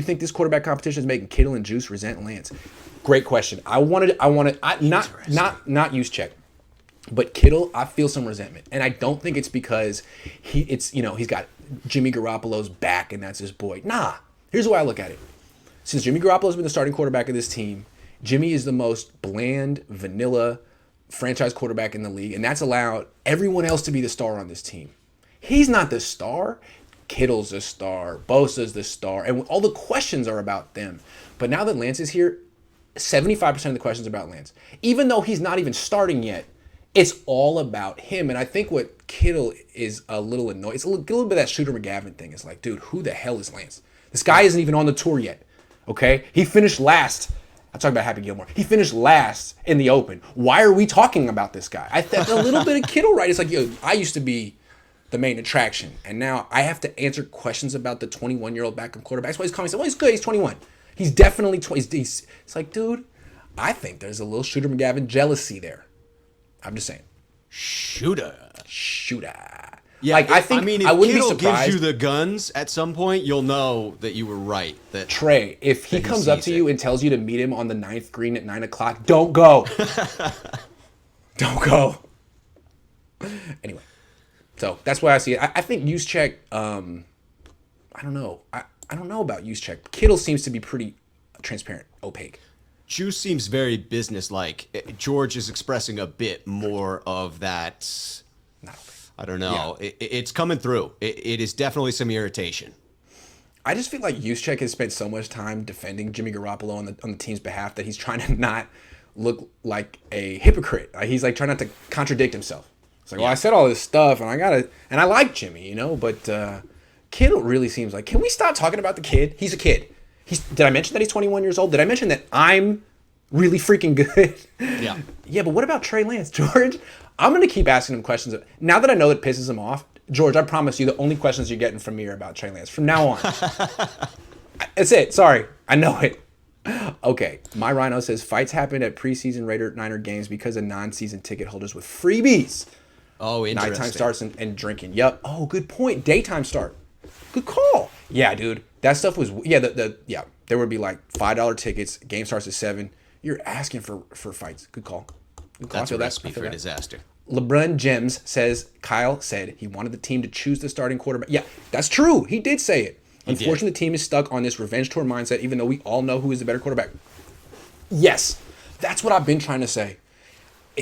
you think this quarterback competition is making Kittle and Juice resent Lance? Great question. Not use check, but Kittle, I feel some resentment, and I don't think it's because he's got Jimmy Garoppolo's back and that's his boy. Nah. Here's the way I look at it. Since Jimmy Garoppolo's been the starting quarterback of this team, Jimmy is the most bland, vanilla franchise quarterback in the league, and that's allowed everyone else to be the star on this team. He's not the star. Kittle's the star. Bosa's the star. And all the questions are about them. But now that Lance is here, 75% of the questions are about Lance. Even though he's not even starting yet, it's all about him. And I think what Kittle is a little annoyed. It's a little bit of that Shooter McGavin thing. It's like, dude, who the hell is Lance? This guy isn't even on the tour yet. Okay? He finished last. I'm talking about Happy Gilmore. He finished last in the Open. Why are we talking about this guy? I think a little bit of Kittle, right? It's like, yo, I used to be the main attraction, and now I have to answer questions about the 21-year-old backup quarterback. That's why he's coming. Well, he's good. He's 21. He's definitely 20. It's like, dude, I think there's a little Shooter McGavin jealousy there. I'm just saying. Shooter. Yeah, like, if I wouldn't Kittle be surprised. gives you the guns at some point, you'll know that you were right. That Trey, if he comes up to you and tells you to meet him on the 9th green at 9 o'clock, don't go. Don't go. Anyway, so that's why I see it. I think Juszczyk, I don't know. I don't know about Juszczyk. Kittle seems to be pretty transparent, opaque. Juice seems very businesslike. George is expressing a bit more of that. Not opaque. I don't know. Yeah. It's coming through. It is definitely some irritation. I just feel like Juszczyk has spent so much time defending Jimmy Garoppolo on the team's behalf that he's trying to not look like a hypocrite. He's like trying not to contradict himself. It's like, well, I said all this stuff and I like Jimmy, but Kittle really seems like, can we stop talking about the kid? He's a kid. Did I mention that he's 21 years old? Did I mention that I'm really freaking good? Yeah. Yeah, but what about Trey Lance, George? I'm going to keep asking him questions. Now that I know it pisses him off, George, I promise you the only questions you're getting from me are about Trey Lance. From now on. That's it. Sorry. I know it. Okay. My Rhino says, fights happen at preseason Niner games because of non-season ticket holders with freebies. Oh, interesting. Nighttime starts and drinking. Yep. Oh, good point. Daytime start. Good call. Yeah, dude. That stuff was, there would be like $5 tickets. Game starts at 7. You're asking for fights. Good call. That's a recipe for disaster. LeBron Gems says, Kyle said he wanted the team to choose the starting quarterback. Yeah, that's true. He did say it. Unfortunately, the team is stuck on this revenge tour mindset, even though we all know who is the better quarterback. Yes, that's what I've been trying to say.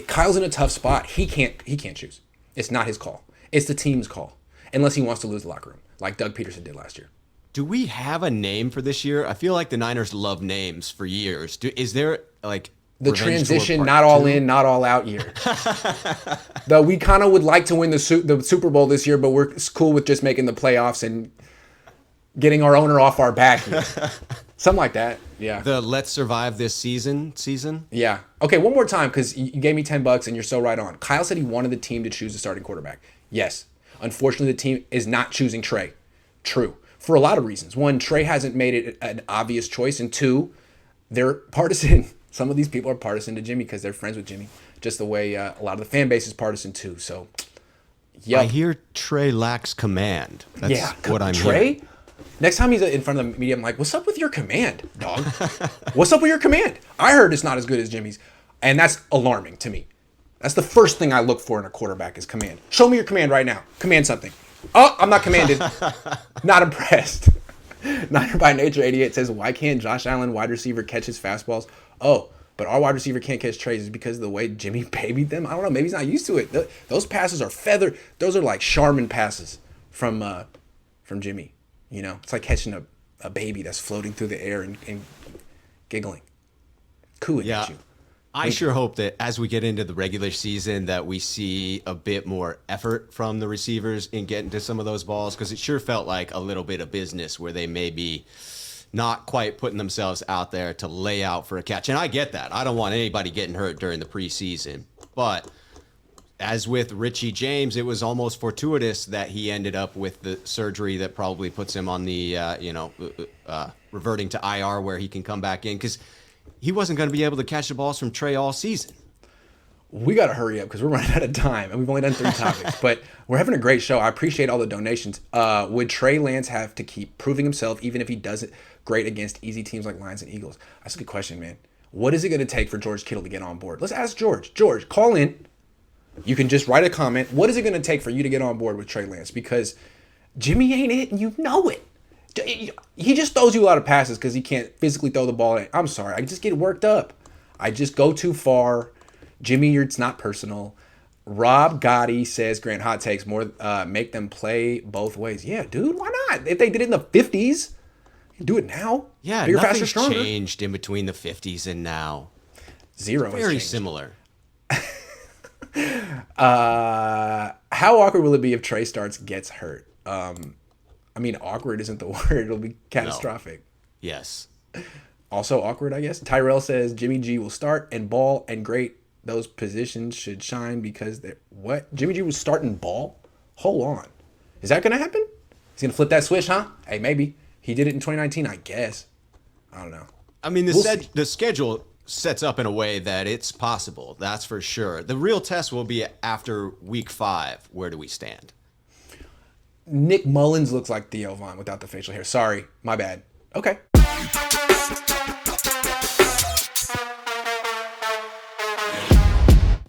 Kyle's in a tough spot. He can't choose. It's not his call. It's the team's call, unless he wants to lose the locker room, like Doug Peterson did last year. Do we have a name for this year? I feel like the Niners love names for years. Is there like the transition, not all in, not all out year? Though we kind of would like to win the Super Bowl this year, but we're cool with just making the playoffs and getting our owner off our back here. Something like that. Yeah. The let's survive this season. Yeah. Okay, one more time, because you gave me $10 and you're so right on. Kyle said he wanted the team to choose a starting quarterback. Yes. Unfortunately, the team is not choosing Trey. True. For a lot of reasons. One, Trey hasn't made it an obvious choice. And two, they're partisan. Some of these people are partisan to Jimmy because they're friends with Jimmy. Just the way a lot of the fan base is partisan too. So, yeah. I hear Trey lacks command. That's what I'm Trey? hearing. Next time he's in front of the media, I'm like, what's up with your command, dog? What's up with your command? I heard it's not as good as Jimmy's. And that's alarming to me. That's the first thing I look for in a quarterback is command. Show me your command right now. Command something. Oh, I'm not commanded. Not impressed. Niner by Nature 88 says, why can't Josh Allen, wide receiver, catch his fastballs? Oh, but our wide receiver can't catch Trey's is because of the way Jimmy babied them? I don't know. Maybe he's not used to it. Those passes are feathered. Those are like Charmin passes from Jimmy. It's like catching a baby that's floating through the air and giggling. Cooing at you. I sure hope that as we get into the regular season that we see a bit more effort from the receivers in getting to some of those balls, because it sure felt like a little bit of business where they may be not quite putting themselves out there to lay out for a catch. And I get that. I don't want anybody getting hurt during the preseason. But as with Richie James, it was almost fortuitous that he ended up with the surgery that probably puts him on the, reverting to IR where he can come back in, because he wasn't going to be able to catch the balls from Trey all season. we got to hurry up because we're running out of time and we've only done 3 topics. But we're having a great show. I appreciate all the donations. Would Trey Lance have to keep proving himself even if he does it great against easy teams like Lions and Eagles? That's a good question, man. What is it going to take for George Kittle to get on board? Let's ask George. George, call in. You can just write a comment. What is it going to take for you to get on board with Trey Lance? Because Jimmy ain't it, and you know it. He just throws you a lot of passes because he can't physically throw the ball. I'm sorry. I just get worked up. I just go too far. Jimmy, it's not personal. Rob Gotti says, Grant, hot takes, more make them play both ways. Yeah, dude, why not? If they did it in the 50s, you do it now. Yeah, bigger, faster, nothing's stronger. changed in between the 50s and now. Zero. Very similar. How awkward will it be if Trey gets hurt? I mean, awkward isn't the word. It'll be catastrophic. No. Yes. Also awkward, I guess. Tyrell says Jimmy G will start and ball and great. Those positions should shine because they're what? Jimmy G was starting ball? Hold on. Is that going to happen? He's going to flip that switch, huh? Hey, maybe. He did it in 2019, I guess. I don't know. I mean, the schedule sets up in a way that it's possible. That's for sure. The real test will be after week 5. Where do we stand? Nick Mullins looks like Theo Vaughn without the facial hair. Sorry, my bad. Okay.